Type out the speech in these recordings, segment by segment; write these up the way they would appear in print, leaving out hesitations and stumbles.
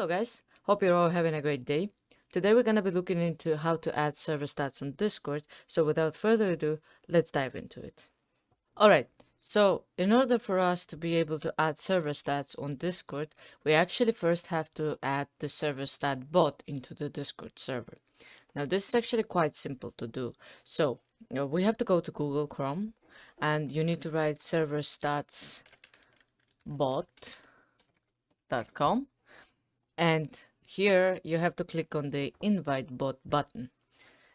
Hello guys, hope you're all having a great day. Today we're going to be looking into how to add server stats on Discord, so without further ado, let's dive into it. Alright, so in order for us to be able to add server stats on Discord, we actually first have to add the server stat bot into the Discord server. Now this is actually quite simple to do. So we have to go to Google Chrome and you need to write serverstatsbot.com. And here you have to click on the invite bot button.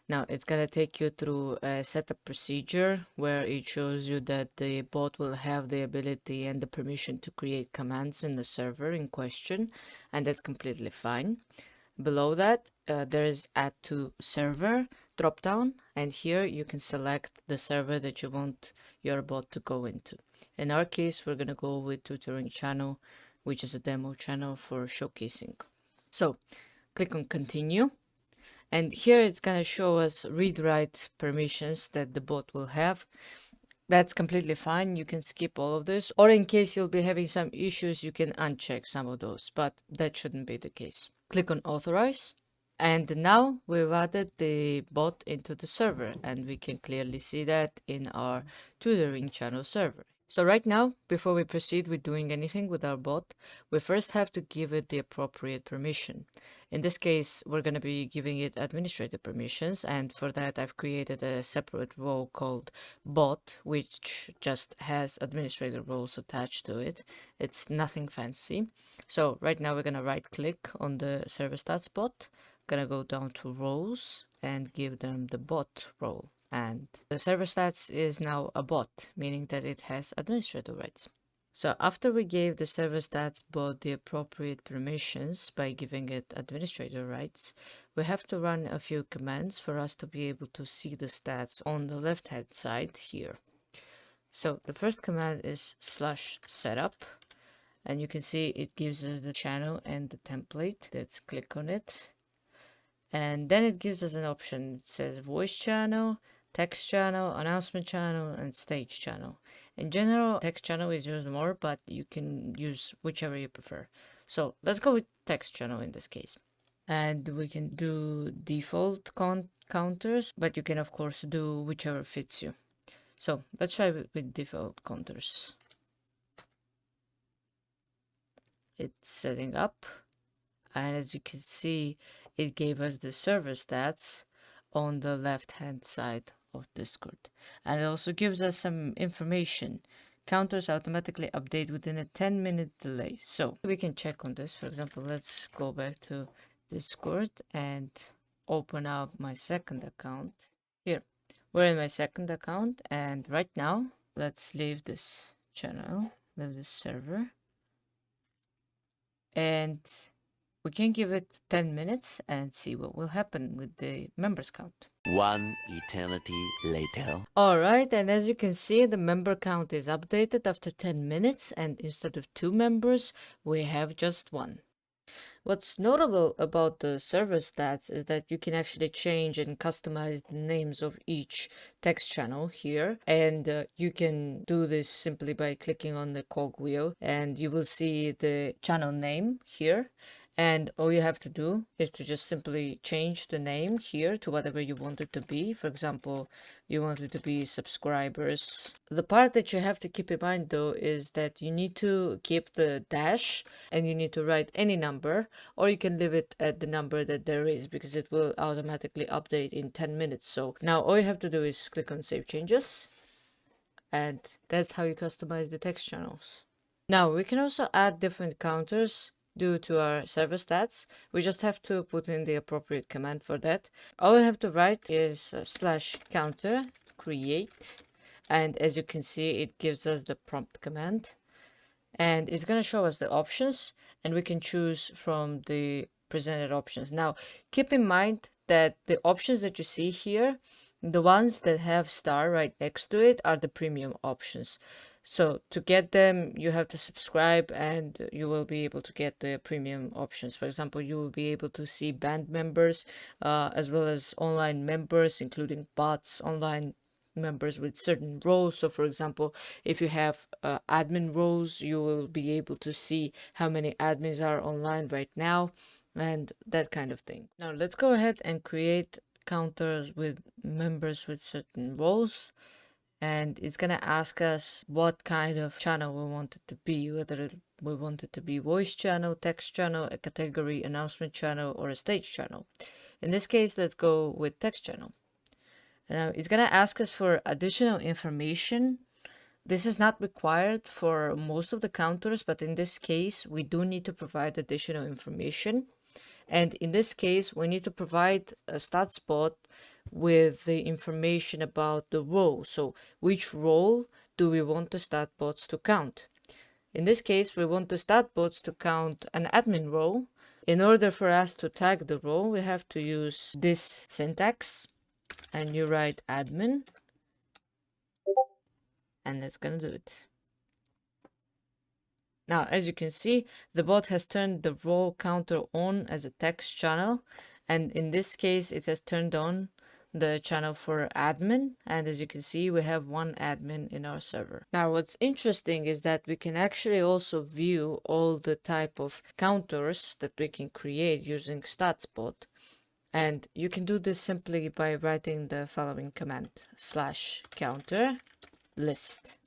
Now it's gonna take you through a setup procedure where it shows you that the bot will have the ability and the permission to create commands in the server in question, and that's completely fine. Below that, there is add to server dropdown, and here you can select the server that you want your bot to go into. In our case, we're gonna go with tutoring channel, which is a demo channel for showcasing. So click on continue, and here it's gonna show us read-write permissions that the bot will have. That's completely fine, you can skip all of this, or in case you'll be having some issues, you can uncheck some of those, but that shouldn't be the case. Click on authorize, and now we've added the bot into the server, and we can clearly see that in our tutoring channel server. So right now, before we proceed with doing anything with our bot, we first have to give it the appropriate permission. In this case, we're going to be giving it administrator permissions, and for that I've created a separate role called bot, which just has administrator roles attached to it. It's nothing fancy. So right now we're going to right click on the server stats bot, going to go down to roles and give them the bot role. And the server stats is now a bot, meaning that it has administrator rights. So after we gave the server stats bot the appropriate permissions by giving it administrator rights, we have to run a few commands for us to be able to see the stats on the left hand side here. So the first command is /setup, and you can see it gives us the channel and the template. Let's click on it, and then it gives us an option. It says voice channel, text channel, announcement channel, and stage channel. In general, text channel is used more, but you can use whichever you prefer. So let's go with text channel in this case. And we can do default counters, but you can of course do whichever fits you. So let's try with default counters. It's setting up, and as you can see, it gave us the server stats on the left hand side of Discord, and it also gives us some information. Counters automatically update within a 10-minute delay, so we can check on this. For example, let's go back to Discord and open up my second account. Here we're in my second account, and right now let's leave this channel, leave this server, and we can give it 10 minutes and see what will happen with the members count. One eternity later. Alright, and as you can see, the member count is updated after 10 minutes, and instead of 2 members, we have just 1. What's notable about the server stats is that you can actually change and customize the names of each text channel here, and you can do this simply by clicking on the cogwheel, and you will see the channel name here. And all you have to do is to just simply change the name here to whatever you want it to be. For example, you want it to be subscribers. The part that you have to keep in mind though is that you need to keep the dash, and you need to write any number, or you can leave it at the number that there is, because it will automatically update in 10 minutes. So now all you have to do is click on save changes, and that's how you customize the text channels. Now we can also add different counters due to our server stats. We just have to put in the appropriate command for that. All we have to write is /counter create, and as you can see, it gives us the prompt command, and it's going to show us the options, and we can choose from the presented options. Now keep in mind that the options that you see here, the ones that have star right next to it, are the premium options. So to get them, you have to subscribe, and you will be able to get the premium options. For example, you will be able to see band members, as well as online members, including bots, online members with certain roles. So for example, if you have admin roles, you will be able to see how many admins are online right now and that kind of thing. Now let's go ahead and create counters with members with certain roles, and it's gonna ask us what kind of channel we want it to be, whether we want it to be voice channel, text channel, a category announcement channel, or a stage channel. In this case, let's go with text channel. Now it's gonna ask us for additional information. This is not required for most of the counters, but in this case, we do need to provide additional information. And in this case, we need to provide a StatSpot with the information about the role. So which role do we want the StatBots to count? In this case, we want the StatBots to count an admin role. In order for us to tag the role, we have to use this syntax, and you write admin, and that's gonna do it. Now, as you can see, the bot has turned the role counter on as a text channel, and in this case, it has turned on the channel for admin, and as you can see, we have one admin in our server. Now, what's interesting is that we can actually also view all the type of counters that we can create using StatSpot, and you can do this simply by writing the following command: /counter list.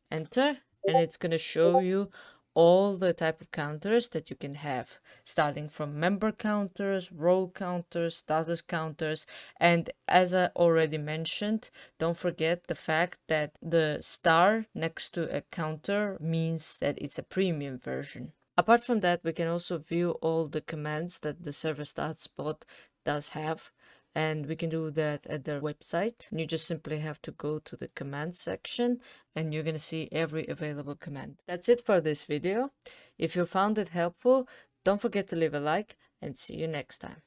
Enter, and it's going to show you all the type of counters that you can have, starting from member counters, role counters, status counters, and as I already mentioned, don't forget the fact that the star next to a counter means that it's a premium version. Apart from that, we can also view all the commands that the server StatSpot does have, and we can do that at their website. You just simply have to go to the command section and you're going to see every available command. That's it for this video. If you found it helpful, don't forget to leave a like, and see you next time.